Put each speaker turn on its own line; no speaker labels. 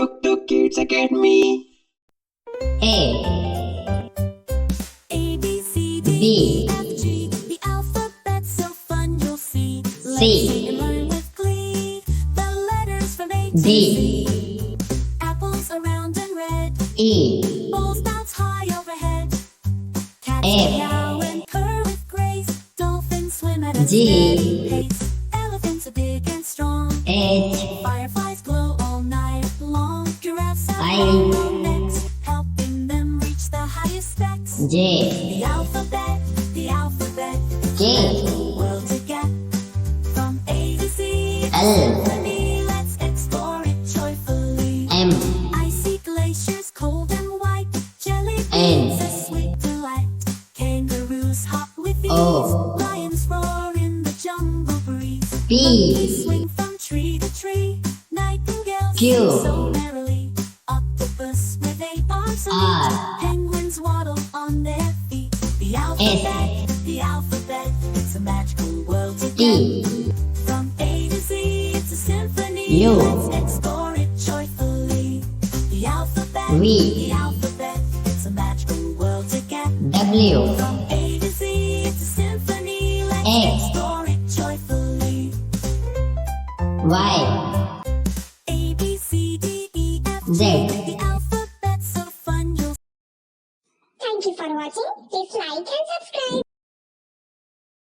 Kids Academy.
A
A, B, C, D,
B
F, G. The alphabet's so fun you'll see. Let's
C
sing and learn with glee. The letters from A to
D
Z. Apples are round and red.
E
Bowls bounce high overhead. Cats
F
meow and purr with grace. Dolphins swim at a
G
steady pace. Elephants are big and strong.
H
Fireflies glow all night long. Giraffes have
I
long necks, helping them reach the highest specks.
J
The alphabet,
K
the world to get. From A to Z, it's a
L
symphony. Let's explore it joyfully.
M
Icy glaciers, cold and white. Jelly
N
beans, a sweet delight. Kangaroos hop with ease.
O
Lions roar in the jungle breeze.
P
Monkeys swing from tree to tree. Nightingales
Q
sing so merrily. Octopus with 8 arms and
R
legs. Penguins waddle on their feet. The alphabet, it's a magical world to
T
get. From A to Z, it's a symphony.
U
Let's explore it joyfully. The alphabet,
V
it's a magical world to get.
W
From A to Z, it's a symphony. Let's
X
explore it joyfully.
Y
A, B, C, D, E, F, G.
Z